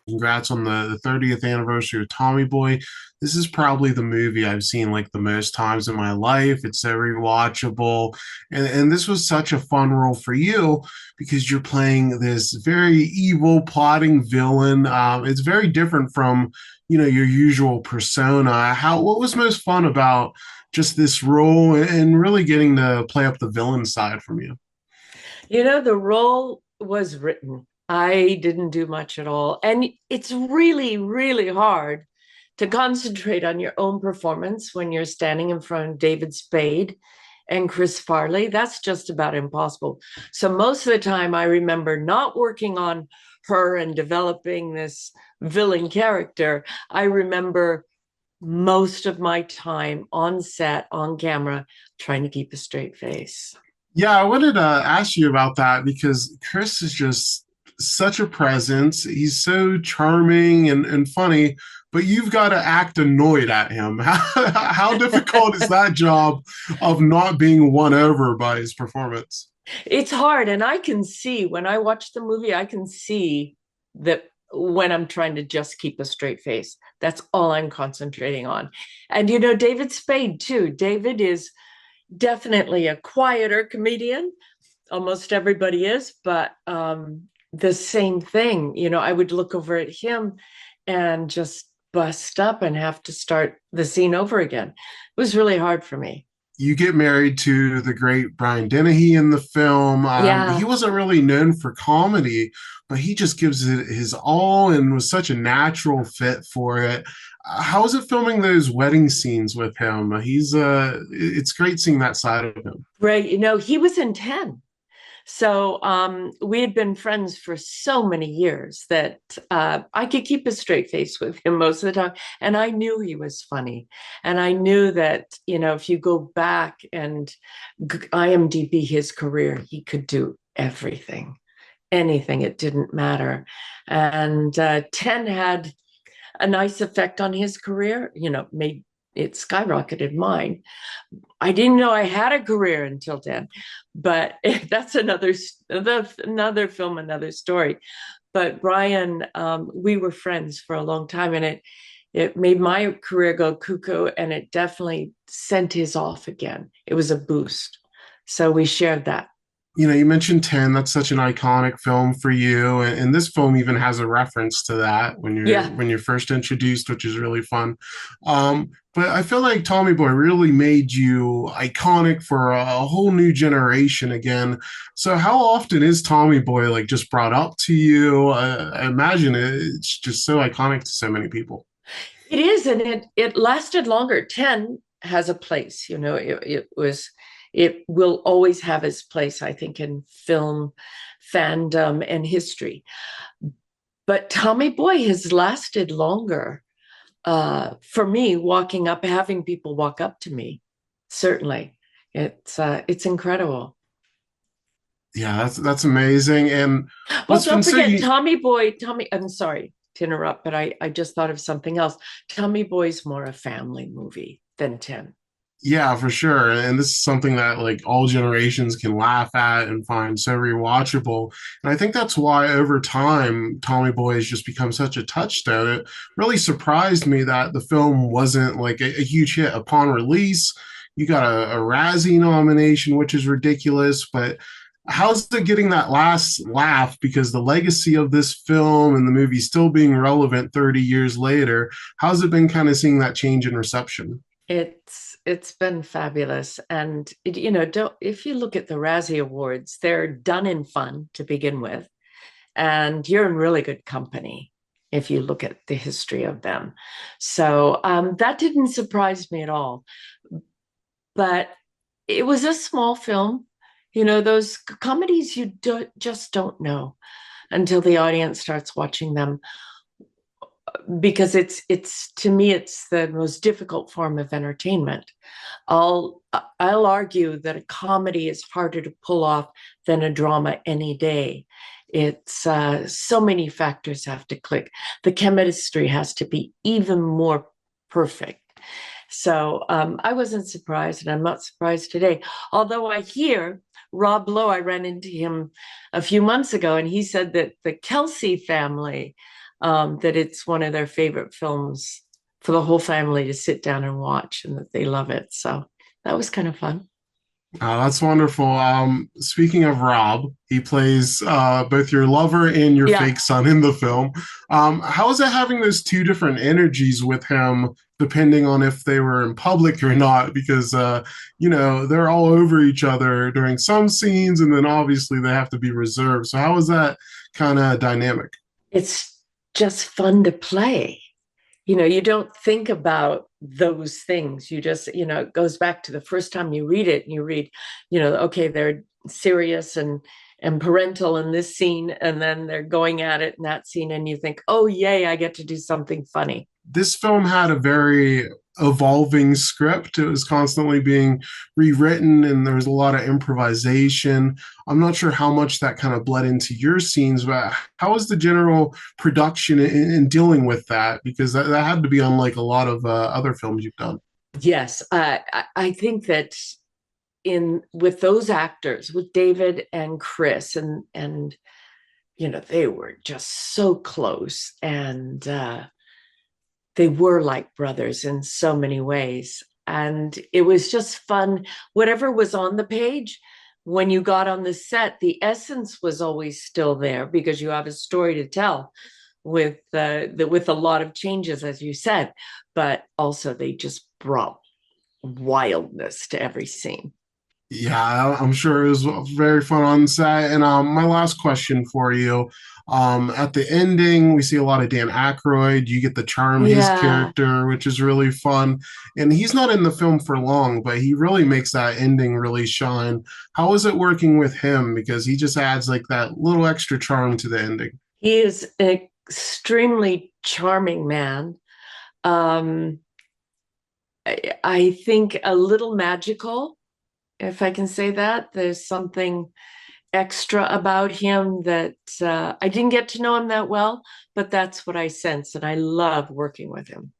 Congrats on the 30th anniversary of Tommy Boy. This is probably the movie I've seen like the most times in my life. It's so rewatchable. And this was such a fun role for you because you're playing this very evil, plotting villain. It's very different from, your usual persona. What was most fun about just this role and really getting to play up the villain side from you? The role was written. I didn't do much at all. And it's really, really hard to concentrate on your own performance when you're standing in front of David Spade and Chris Farley. That's just about impossible. So most of the time, I remember not working on her and developing this villain character. I remember most of my time on set, on camera, trying to keep a straight face. Yeah, I wanted to ask you about that because Chris is just such a presence. He's so charming and funny, but you've got to act annoyed at him. How difficult is that job of not being won over by his performance? It's hard. And I can see when I watch the movie, I can see that when I'm trying to just keep a straight face. That's all I'm concentrating on. And David Spade, too. David is definitely a quieter comedian. Almost everybody is, but the same thing. I would look over at him and just bust up and have to start the scene over again. It was really hard for me. You get married to the great Brian Dennehy in the film. He Yeah. wasn't really known for comedy, but he just gives it his all and was such a natural fit for it. How is it filming those wedding scenes with him? It's great seeing that side of him. Right. He was in 10. So we had been friends for so many years that I could keep a straight face with him most of the time. And I knew he was funny. And I knew that, if you go back and IMDb his career, he could do everything, anything. It didn't matter. And 10 had a nice effect on his career, made it skyrocketed mine. I didn't know I had a career until then, but that's another film, another story. But Brian, we were friends for a long time, and it made my career go cuckoo, and it definitely sent his off again. It was a boost. So we shared that. You mentioned 10. That's such an iconic film for you. And this film even has a reference to that Yeah, when you're first introduced, which is really fun. But I feel like Tommy Boy really made you iconic for a whole new generation again. So how often is Tommy Boy like just brought up to you? I imagine it's just so iconic to so many people. it is, and it lasted longer. 10 has a place, it will always have its place, I think, in film fandom and history. But Tommy Boy has lasted longer for me, walking up, having people walk up to me. Certainly, it's incredible. Yeah, that's amazing. And Well, what's been don't so forget Tommy Boy. I'm sorry to interrupt, but I just thought of something else. Tommy Boy's more a family movie than 10. Yeah, for sure. And this is something that like all generations can laugh at and find so rewatchable. And I think that's why over time Tommy Boy has just become such a touchstone. It really surprised me that the film wasn't like a huge hit upon release. You got a Razzie nomination, which is ridiculous, but how's it getting that last laugh? Because the legacy of this film and the movie still being relevant 30 years later, how's it been kind of seeing that change in reception? It's been fabulous, and don't if you look at the Razzie Awards, they're done in fun to begin with, and you're in really good company if you look at the history of them. So that didn't surprise me at all. But it was a small film. Those comedies just don't know until the audience starts watching them because it's to me it's the most difficult form of entertainment. I'll argue that a comedy is harder to pull off than a drama any day. It's so many factors have to click. The chemistry has to be even more perfect. So I wasn't surprised, and I'm not surprised today. Although I hear Rob Lowe, I ran into him a few months ago, and he said that the Kelsey family that it's one of their favorite films for the whole family to sit down and watch, and that they love it. So that was kind of fun. That's wonderful. Speaking of Rob, he plays both your lover and your Yeah, fake son in the film. How is it having those two different energies with him, depending on if they were in public or not? Because they're all over each other during some scenes, and then obviously they have to be reserved. So how is that kind of dynamic? it's just fun to play. You don't think about those things. You just, it goes back to the first time you read it and you read, okay, they're serious and parental in this scene, and then they're going at it in that scene, and you think, oh yay, I get to do something funny. This film had a very evolving script. It was constantly being rewritten, and there was a lot of improvisation. I'm not sure how much that kind of bled into your scenes, but how was the general production in dealing with that? Because that had to be unlike a lot of other films you've done. Yes, I think that in with those actors, with David and Chris, and they were just so close, and they were like brothers in so many ways. And it was just fun. Whatever was on the page, when you got on the set, the essence was always still there because you have a story to tell with a lot of changes, as you said. But also, they just brought wildness to every scene. Yeah, I'm sure it was very fun on set. And my last question for you. At the ending, we see a lot of Dan Aykroyd. You get to charm his Yeah, character, which is really fun. And he's not in the film for long, but he really makes that ending really shine. How is it working with him? Because he just adds like that little extra charm to the ending. he is an extremely charming man. Um, I think a little magical, if I can say that. There's something extra about him that I didn't get to know him that well, but that's what I sense, and I love working with him.